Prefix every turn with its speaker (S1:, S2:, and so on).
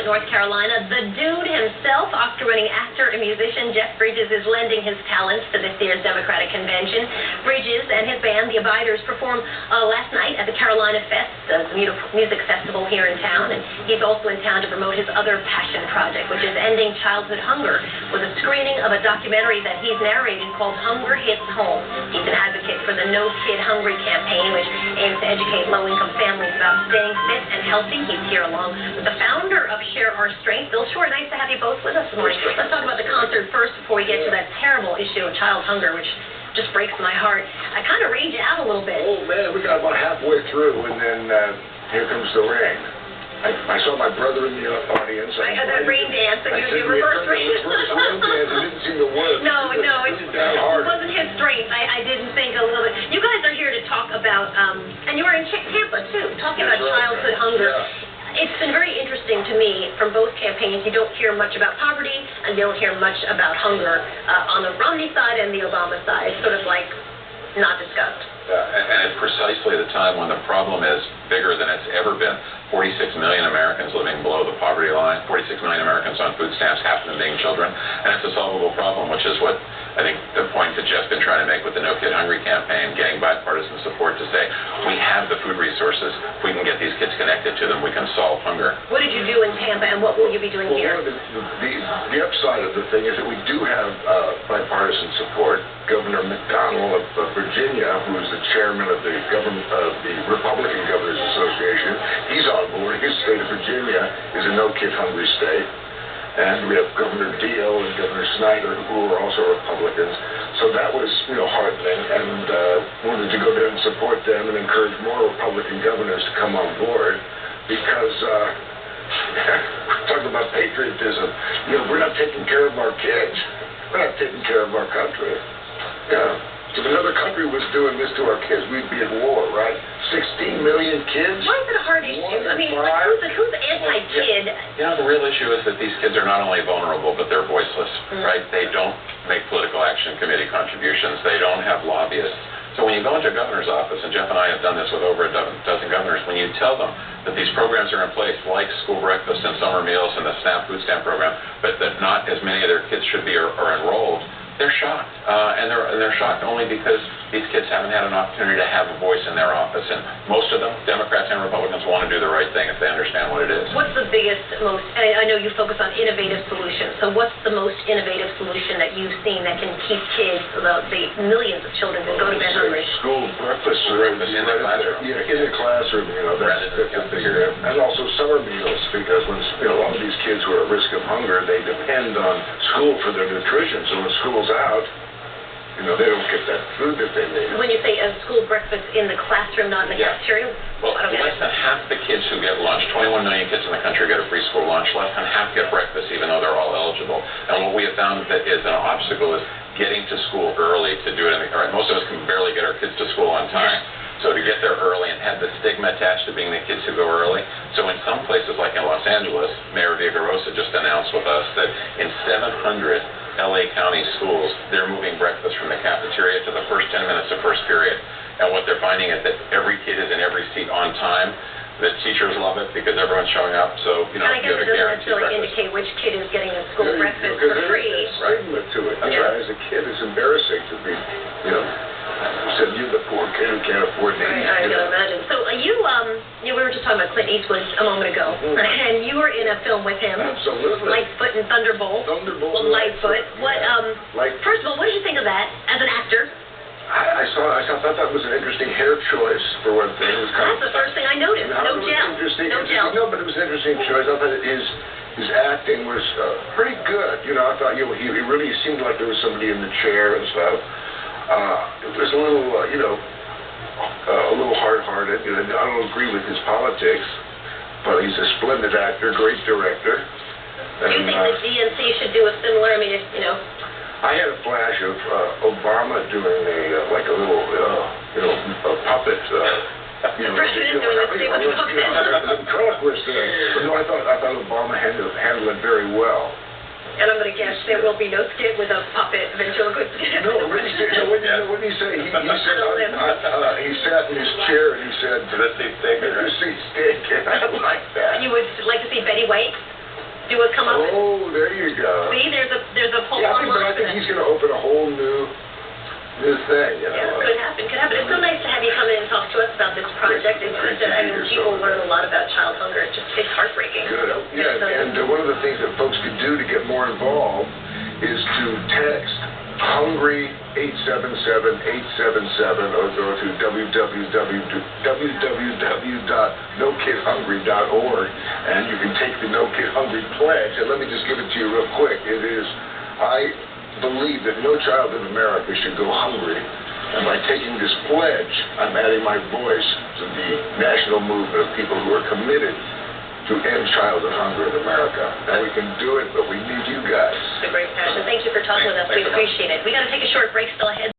S1: North Carolina. The dude himself, Oscar-winning actor and musician Jeff Bridges, is lending his talents to this year's Democratic Convention. Bridges and his band, The Abiders, performed last night at the Carolina Fest, the music festival here in town. And he's also in town to promote his other passion project, which is ending childhood hunger, with a screening of a documentary that he's narrating called Hunger Hits Home. He's an advocate for the No Kid Hungry campaign, which aims to educate low-income families about staying fit and healthy. He's here along with the founder of Share Our Strength, Bill Shore. Nice to have you both with us this morning. Let's talk about the concert first before we get to that terrible issue of child hunger, which just breaks my heart. I kind of rage out a little bit.
S2: Oh, man, we got about halfway through, and then here comes the rain. I saw my brother in the audience.
S1: I had that rain dance, and you reverse rain.
S2: It didn't seem to work.
S1: No, it wasn't his strength. I didn't think a little bit. You guys are here to talk about, and you were in Tampa, too, talking about childhood hunger. Yeah. It's been very interesting to me from both campaigns. You don't hear much about poverty, and you don't hear much about hunger on the Romney side and the Obama side. It's sort of like not discussed.
S3: And at precisely the time when the problem is bigger than it's ever been. 46 million Americans living below the poverty line, 46 million Americans on food stamps, half of them being children, and it's a solvable problem, which is what I think the point that Jeff's been trying to make with the No Kid Hungry campaign, getting bipartisan support to say, we have the food resources, if we can get these kids connected to them, we can solve hunger.
S1: What did you do in Tampa, and what will you be doing here?
S2: Well, the upside of the thing is that we do have bipartisan support. Governor McDonnell of Virginia, who is the chairman of the Republican Governors Association, he's on board. His state of Virginia is a No Kid Hungry state. And we have Governor Deal and Governor Snyder, who are also Republicans. So that was, heartening, and wanted to go there and support them and encourage more Republican governors to come on board, because we're talking about patriotism. We're not taking care of our kids. We're not taking care of our country. If another country was doing this to our kids, we'd be at war, right? 16 million kids?
S1: Why is it a hard issue? I mean, who's anti-kid?
S3: The real issue is that these kids are not only vulnerable, but they're voiceless, right? They don't make political action committee contributions. They don't have lobbyists. So when you go into a governor's office, and Jeff and I have done this with over a dozen governors, when you tell them that these programs are in place, like school breakfast and summer meals and the SNAP food stamp program, but that not as many of their kids should be are enrolled, they're shocked, and they're shocked only because these kids haven't had an opportunity to have a voice in their office, and most of them, Democrats and Republicans, want to do the right thing if they understand what it is.
S1: What's the biggest, I know you focus on innovative solutions, so what's the most innovative solution that you've seen that can keep kids, the millions of children that go to bed hungry?
S2: School breakfast in the classroom. Yeah, in the classroom, that's a bigger, and also summer meals, because when a lot of these kids who are at risk of hunger, they depend on school for their nutrition, so when school's out, they don't get that food that they need.
S1: When you say a school breakfast in the classroom, not in the cafeteria?
S3: Well, less than half the kids who get lunch, 21 million kids in the country get a free school lunch, less than half get breakfast, even though they're all eligible. And what we have found that is an obstacle is getting to school early to do it. Most of us can barely get our kids to school on time. So to get there early and have the stigma attached to being the kids who go early. So in some places, like in Los Angeles, Mayor Villaraigosa just announced with us that in 700 LA County schools, they're moving breakfast from the cafeteria to the first 10 minutes of first period. And what they're finding is that every kid is in every seat on time. The teachers love it because everyone's showing up. So,
S1: I guess it doesn't necessarily indicate which kid is getting a school breakfast for free.
S2: There's stigma to it. As a kid, it's embarrassing to be, said you're the poor kid who can't afford to eat.
S1: I can imagine. So we were just talking about Clint Eastwood a moment ago, and you were in a film with him.
S2: Absolutely.
S1: Lightfoot and Thunderbolt.
S2: Well,
S1: Lightfoot. First of all, what did you think of that as an actor?
S2: I thought that was an interesting hair choice, for one thing.
S1: That's the first thing I noticed. No gel. No gel.
S2: No, but it was an interesting choice. I thought his acting was pretty good. I thought he really seemed like there was somebody in the chair and stuff. It was a little, a little hard-hearted. I don't agree with his politics, but he's a splendid actor, great director.
S1: Do you think the DNC should do a similar?
S2: I had a flash of Obama doing a little, a puppet.
S1: The president doing a thing with a puppet.
S2: The ventriloquist thing. But no, I thought Obama handled it very well.
S1: And I'm going to guess there will be no skit with a puppet ventriloquist.
S2: No, what did he say? He said, he sat in his chair and he said,
S3: "To the seat steak."
S2: I like that.
S1: You would like to see Betty White? do a come up.
S2: Oh, there you go.
S1: See, there's a poll
S2: Yeah, but
S1: online
S2: I
S1: for
S2: think
S1: that.
S2: he's going to open a whole new thing, you know.
S1: Yeah, could happen, could happen. It's so nice to have you come in and talk to us about this project. It's
S2: Great
S1: just,
S2: to
S1: I
S2: be
S1: mean,
S2: here,
S1: people
S2: so-
S1: learn a lot about child hunger. It's heartbreaking.
S2: Good.
S1: So,
S2: Yeah,
S1: so-
S2: and one of the things that folks could do to get more involved is to text Hungry 877-877 or go to www.nokidhungry.org and you can take the No Kid Hungry pledge. And let me just give it to you real quick. It is, I believe that no child in America should go hungry. And by taking this pledge, I'm adding my voice to the national movement of people who are committed to end childhood hunger in America. And we can do it, but we need you guys.
S1: It's a great passion. Thank you for talking with us. We
S3: Thanks so much.
S1: appreciate it. We got to take a short break still ahead.